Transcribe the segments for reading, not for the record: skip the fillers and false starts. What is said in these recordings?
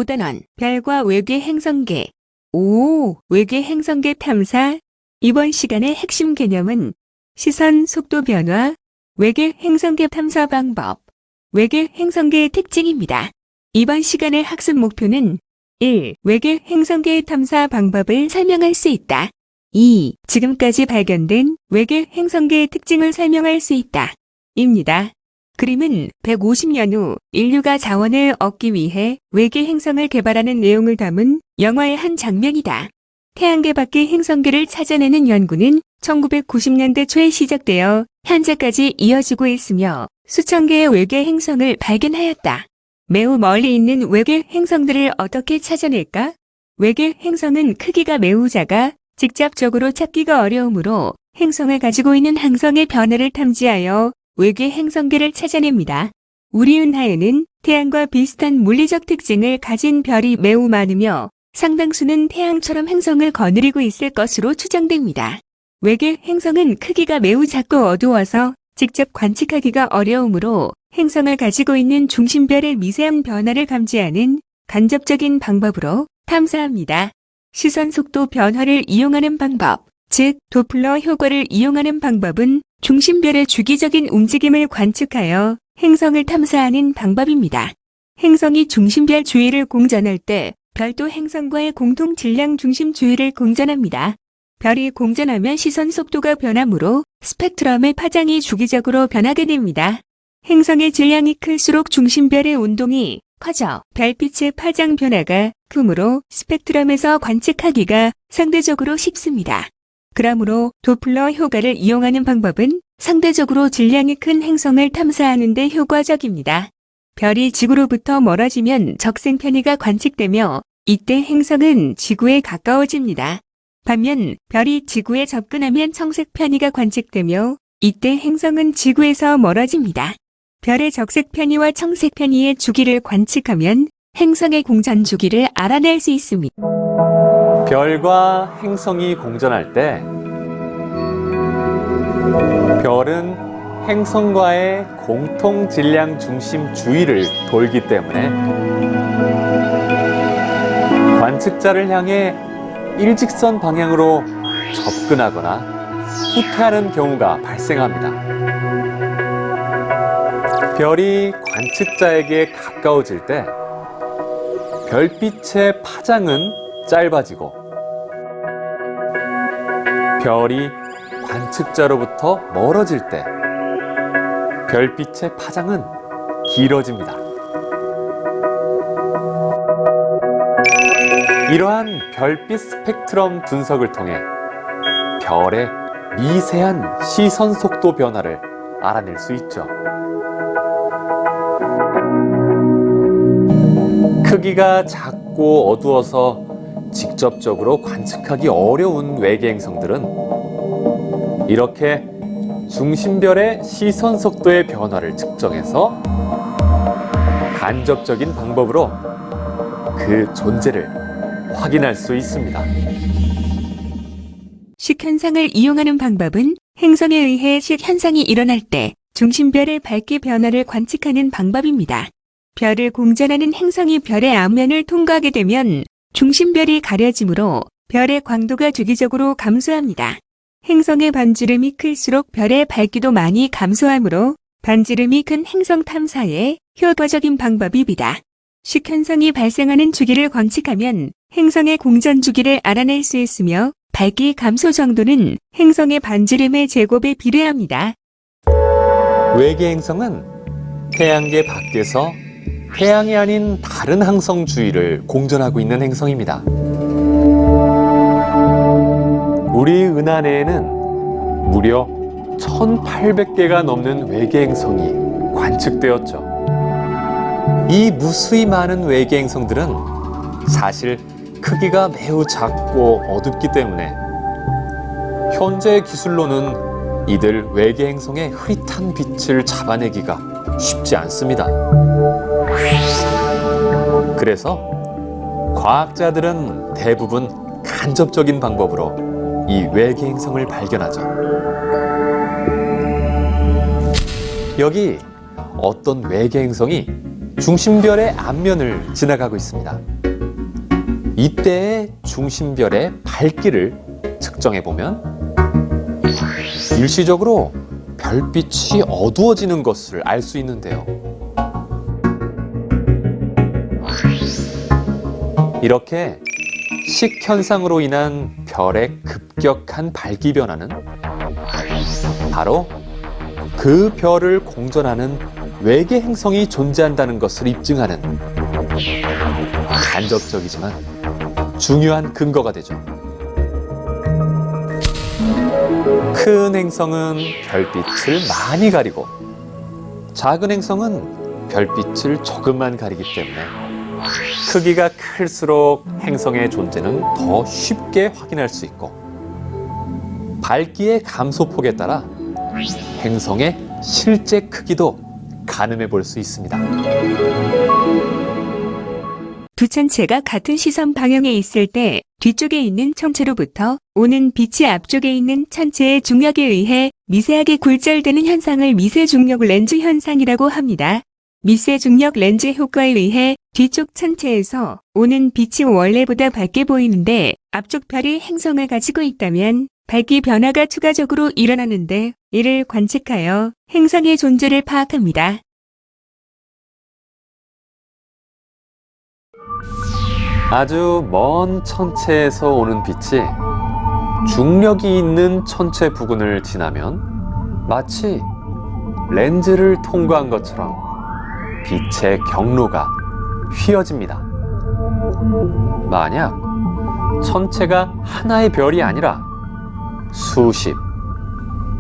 5단원 별과 외계 행성계. 외계 행성계 탐사. 이번 시간의 핵심 개념은 시선 속도 변화, 외계 행성계 탐사 방법, 외계 행성계의 특징입니다. 이번 시간의 학습 목표는 1. 외계 행성계의 탐사 방법을 설명할 수 있다. 2. 지금까지 발견된 외계 행성계의 특징을 설명할 수 있다. 입니다. 그림은 150년 후 인류가 자원을 얻기 위해 외계 행성을 개발하는 내용을 담은 영화의 한 장면이다. 태양계 밖의 행성계를 찾아내는 연구는 1990년대 초에 시작되어 현재까지 이어지고 있으며 수천 개의 외계 행성을 발견하였다. 매우 멀리 있는 외계 행성들을 어떻게 찾아낼까? 외계 행성은 크기가 매우 작아 직접적으로 찾기가 어려우므로 행성을 가지고 있는 행성의 변화를 탐지하여 외계 행성계를 찾아냅니다. 우리 은하에는 태양과 비슷한 물리적 특징을 가진 별이 매우 많으며 상당수는 태양처럼 행성을 거느리고 있을 것으로 추정됩니다. 외계 행성은 크기가 매우 작고 어두워서 직접 관측하기가 어려우므로 행성을 가지고 있는 중심별의 미세한 변화를 감지하는 간접적인 방법으로 탐사합니다. 시선 속도 변화를 이용하는 방법, 즉 도플러 효과를 이용하는 방법은 중심별의 주기적인 움직임을 관측하여 행성을 탐사하는 방법입니다. 행성이 중심별 주위를 공전할 때 별도 행성과의 공통 질량 중심 주위를 공전합니다. 별이 공전하면 시선 속도가 변하므로 스펙트럼의 파장이 주기적으로 변하게 됩니다. 행성의 질량이 클수록 중심별의 운동이 커져 별빛의 파장 변화가 크므로 스펙트럼에서 관측하기가 상대적으로 쉽습니다. 그러므로 도플러 효과를 이용하는 방법은 상대적으로 질량이 큰 행성을 탐사하는 데 효과적입니다. 별이 지구로부터 멀어지면 적생 편의가 관측되며 이때 행성은 지구에 가까워집니다. 반면 별이 지구에 접근하면 청색 편의가 관측되며 이때 행성은 지구에서 멀어집니다. 별의 적색 편의와 청색 편의의 주기를 관측하면 행성의 공전 주기를 알아낼 수 있습니다. 별과 행성이 공전할 때 별은 행성과의 공통 질량 중심 주위를 돌기 때문에 관측자를 향해 일직선 방향으로 접근하거나 후퇴하는 경우가 발생합니다. 별이 관측자에게 가까워질 때 별빛의 파장은 짧아지고 별이 관측자로부터 멀어질 때 별빛의 파장은 길어집니다. 이러한 별빛 스펙트럼 분석을 통해 별의 미세한 시선 속도 변화를 알아낼 수 있죠. 크기가 작고 어두워서 직접적으로 관측하기 어려운 외계 행성들은 이렇게 중심별의 시선 속도의 변화를 측정해서 간접적인 방법으로 그 존재를 확인할 수 있습니다. 식현상을 이용하는 방법은 행성에 의해 식현상이 일어날 때 중심별의 밝기 변화를 관측하는 방법입니다. 별을 공전하는 행성이 별의 앞면을 통과하게 되면 중심별이 가려지므로 별의 광도가 주기적으로 감소합니다. 행성의 반지름이 클수록 별의 밝기도 많이 감소하므로 반지름이 큰 행성 탐사에 효과적인 방법입니다. 식현상이 발생하는 주기를 관측하면 행성의 공전 주기를 알아낼 수 있으며 밝기 감소 정도는 행성의 반지름의 제곱에 비례합니다. 외계 행성은 태양계 밖에서 태양이 아닌 다른 항성 주위를 공전하고 있는 행성입니다. 우리 은하 내에는 무려 1,800개가 넘는 외계 행성이 관측되었죠. 이 무수히 많은 외계 행성들은 사실 크기가 매우 작고 어둡기 때문에 현재 기술로는 이들 외계 행성의 흐릿한 빛을 잡아내기가 쉽지 않습니다. 그래서 과학자들은 대부분 간접적인 방법으로 이 외계 행성을 발견하죠. 여기 어떤 외계 행성이 중심별의 앞면을 지나가고 있습니다. 이때의 중심별의 밝기를 측정해 보면 일시적으로 별빛이 어두워지는 것을 알 수 있는데요. 이렇게 식현상으로 인한 별의 급격한 밝기 변화는 바로 그 별을 공전하는 외계 행성이 존재한다는 것을 입증하는 간접적이지만 중요한 근거가 되죠. 큰 행성은 별빛을 많이 가리고 작은 행성은 별빛을 조금만 가리기 때문에 크기가 클수록 행성의 존재는 더 쉽게 확인할 수 있고 밝기의 감소폭에 따라 행성의 실제 크기도 가늠해 볼 수 있습니다. 두 천체가 같은 시선 방향에 있을 때 뒤쪽에 있는 천체로부터 오는 빛이 앞쪽에 있는 천체의 중력에 의해 미세하게 굴절되는 현상을 미세중력 렌즈 현상이라고 합니다. 미세중력 렌즈 효과에 의해 뒤쪽 천체에서 오는 빛이 원래보다 밝게 보이는데 앞쪽 별이 행성을 가지고 있다면 밝기 변화가 추가적으로 일어나는데 이를 관측하여 행성의 존재를 파악합니다. 아주 먼 천체에서 오는 빛이 중력이 있는 천체 부근을 지나면 마치 렌즈를 통과한 것처럼 빛의 경로가 휘어집니다. 만약 천체가 하나의 별이 아니라 수십,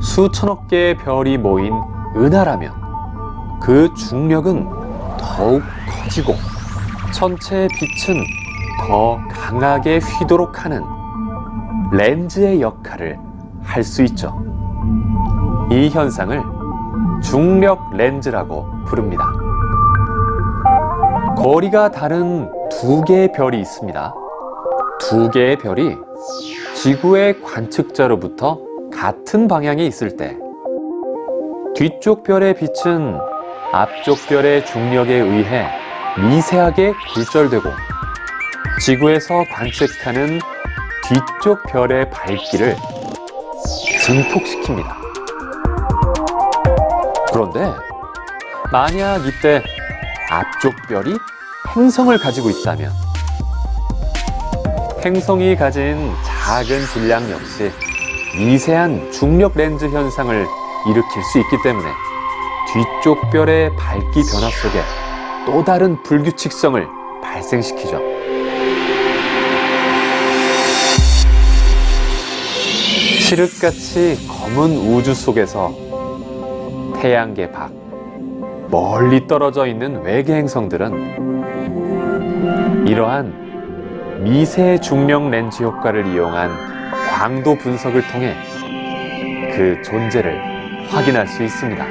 수천억 개의 별이 모인 은하라면 그 중력은 더욱 커지고 천체의 빛은 더 강하게 휘도록 하는 렌즈의 역할을 할 수 있죠. 이 현상을 중력 렌즈라고 부릅니다. 거리가 다른 두 개의 별이 있습니다. 두 개의 별이 지구의 관측자로부터 같은 방향에 있을 때 뒤쪽 별의 빛은 앞쪽 별의 중력에 의해 미세하게 굴절되고 지구에서 관측하는 뒤쪽 별의 밝기를 증폭시킵니다. 그런데 만약 이때 앞쪽 별이 행성을 가지고 있다면 행성이 가진 작은 질량 역시 미세한 중력 렌즈 현상을 일으킬 수 있기 때문에 뒤쪽 별의 밝기 변화 속에 또 다른 불규칙성을 발생시키죠. 칠흑같이 검은 우주 속에서 태양계 밖 멀리 떨어져 있는 외계 행성들은 이러한 미세 중력 렌즈 효과를 이용한 광도 분석을 통해 그 존재를 확인할 수 있습니다.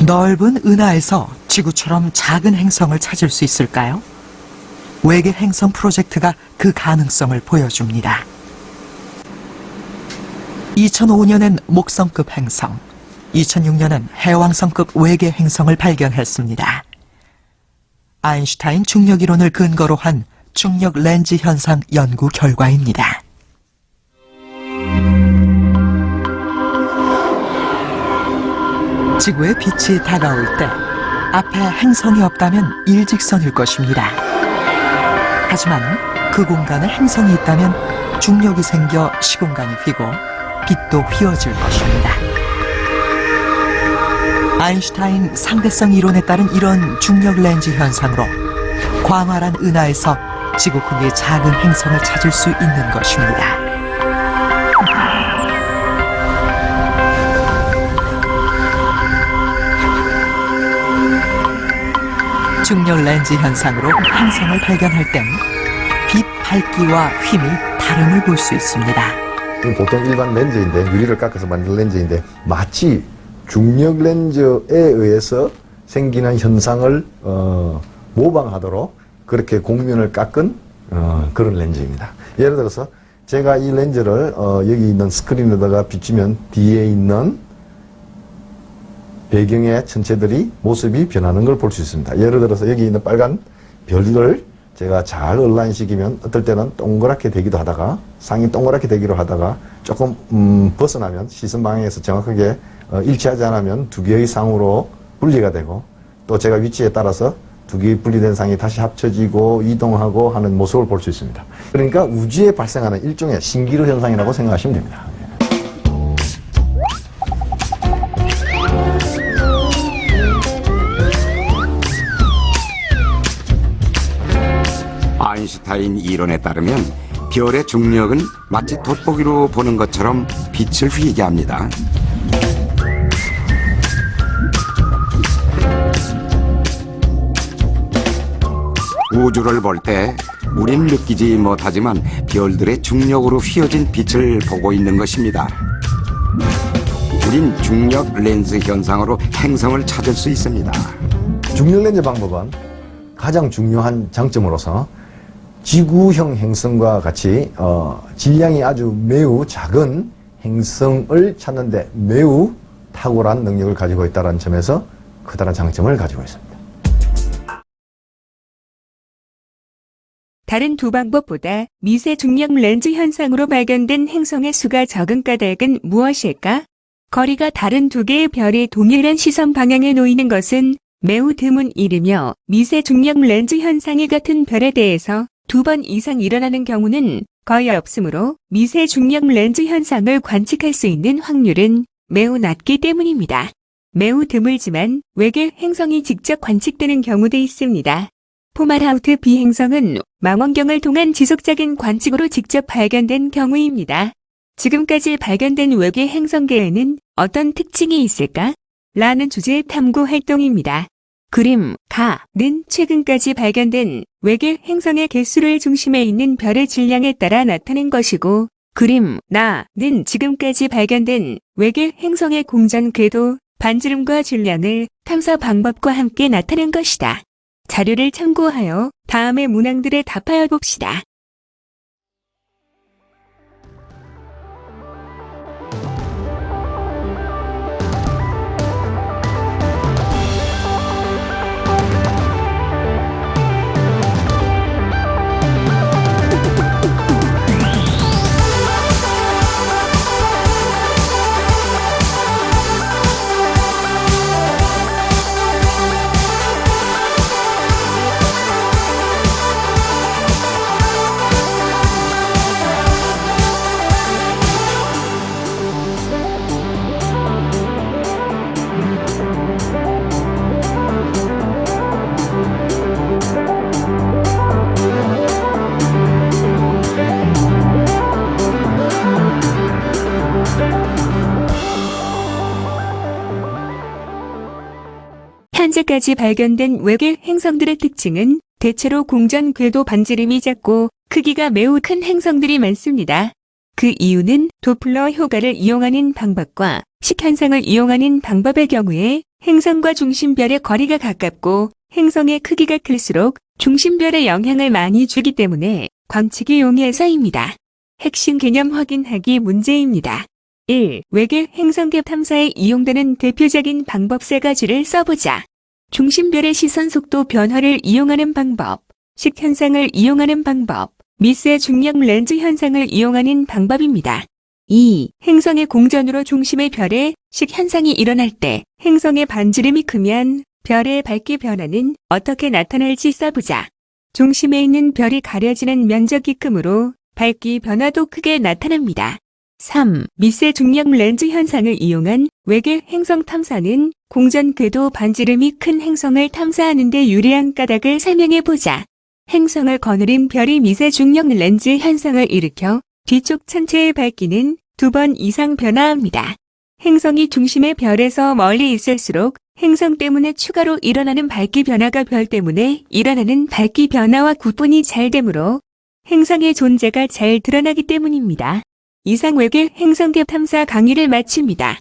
넓은 은하에서 지구처럼 작은 행성을 찾을 수 있을까요? 외계 행성 프로젝트가 그 가능성을 보여줍니다. 2005년엔 목성급 행성, 2006년엔 해왕성급 외계 행성을 발견했습니다. 아인슈타인 중력이론을 근거로 한 중력 렌즈 현상 연구 결과입니다. 지구의 빛이 다가올 때 앞에 행성이 없다면 일직선일 것입니다. 하지만 그 공간에 행성이 있다면 중력이 생겨 시공간이 휘고 빛도 휘어질 것입니다. 아인슈타인 상대성 이론에 따른 이런 중력 렌즈 현상으로 광활한 은하에서 지구 크기의 작은 행성을 찾을 수 있는 것입니다. 중력 렌즈 현상으로 행성을 발견할 땐 빛 밝기와 힘이 다름을 볼 수 있습니다. 보통 일반 렌즈인데, 유리를 깎아서 만든 렌즈인데 마치 중력 렌즈에 의해서 생기는 현상을 모방하도록 그렇게 곡면을 깎은 그런 렌즈입니다. 예를 들어서 제가 이 렌즈를 여기 있는 스크린에다가 비추면 뒤에 있는 배경의 천체들이 모습이 변하는 걸 볼 수 있습니다. 예를 들어서 여기 있는 빨간 별을 제가 잘 얼라인 시키면 어떨 때는 동그랗게 되기도 하다가 상이 동그랗게 되기도 하다가 조금 벗어나면 시선 방향에서 정확하게 일치하지 않으면 두 개의 상으로 분리가 되고 또 제가 위치에 따라서 두 개의 분리된 상이 다시 합쳐지고 이동하고 하는 모습을 볼 수 있습니다. 그러니까 우주에 발생하는 일종의 신기루 현상이라고 생각하시면 됩니다. 아인슈타인 이론에 따르면 별의 중력은 마치 돋보기로 보는 것처럼 빛을 휘게 합니다. 우주를 볼 때 우린 느끼지 못하지만 별들의 중력으로 휘어진 빛을 보고 있는 것입니다. 우린 중력 렌즈 현상으로 행성을 찾을 수 있습니다. 중력 렌즈 방법은 가장 중요한 장점으로서 지구형 행성과 같이 질량이 아주 매우 작은 행성을 찾는데 매우 탁월한 능력을 가지고 있다는 점에서 커다란 장점을 가지고 있습니다. 다른 두 방법보다 미세 중력 렌즈 현상으로 발견된 행성의 수가 적은 까닭은 무엇일까? 거리가 다른 두 개의 별이 동일한 시선 방향에 놓이는 것은 매우 드문 일이며 미세 중력 렌즈 현상이 같은 별에 대해서 2번 이상 일어나는 경우는 거의 없으므로 미세 중력 렌즈 현상을 관측할 수 있는 확률은 매우 낮기 때문입니다. 매우 드물지만 외계 행성이 직접 관측되는 경우도 있습니다. 포말하우트 B 행성은 망원경을 통한 지속적인 관측으로 직접 발견된 경우입니다. 지금까지 발견된 외계 행성계에는 어떤 특징이 있을까? 라는 주제의 탐구 활동입니다. 그림, 가는 최근까지 발견된 외계 행성의 개수를 중심에 있는 별의 질량에 따라 나타낸 것이고, 그림, 나는 지금까지 발견된 외계 행성의 공전 궤도, 반지름과 질량을 탐사 방법과 함께 나타낸 것이다. 자료를 참고하여 다음의 문항들에 답하여 봅시다. 현재까지 발견된 외계 행성들의 특징은 대체로 공전 궤도 반지름이 작고 크기가 매우 큰 행성들이 많습니다. 그 이유는 도플러 효과를 이용하는 방법과 식현상을 이용하는 방법의 경우에 행성과 중심별의 거리가 가깝고 행성의 크기가 클수록 중심별에 영향을 많이 주기 때문에 관측이 용이해서입니다. 핵심 개념 확인하기 문제입니다. 1. 외계 행성계 탐사에 이용되는 대표적인 방법 3가지를 써보자. 중심별의 시선 속도 변화를 이용하는 방법, 식현상을 이용하는 방법, 미세 중력 렌즈 현상을 이용하는 방법입니다. 2. 행성의 공전으로 중심의 별에 식현상이 일어날 때 행성의 반지름이 크면 별의 밝기 변화는 어떻게 나타날지 써보자. 중심에 있는 별이 가려지는 면적이 크므로 밝기 변화도 크게 나타납니다. 3. 미세 중력 렌즈 현상을 이용한 외계 행성 탐사는 공전 궤도 반지름이 큰 행성을 탐사하는 데 유리한 까닭을 설명해보자. 행성을 거느린 별이 미세 중력 렌즈 현상을 일으켜 뒤쪽 천체의 밝기는 2번 이상 변화합니다. 행성이 중심의 별에서 멀리 있을수록 행성 때문에 추가로 일어나는 밝기 변화가 별 때문에 일어나는 밝기 변화와 구분이 잘 되므로 행성의 존재가 잘 드러나기 때문입니다. 이상 외계 행성계 탐사 강의를 마칩니다.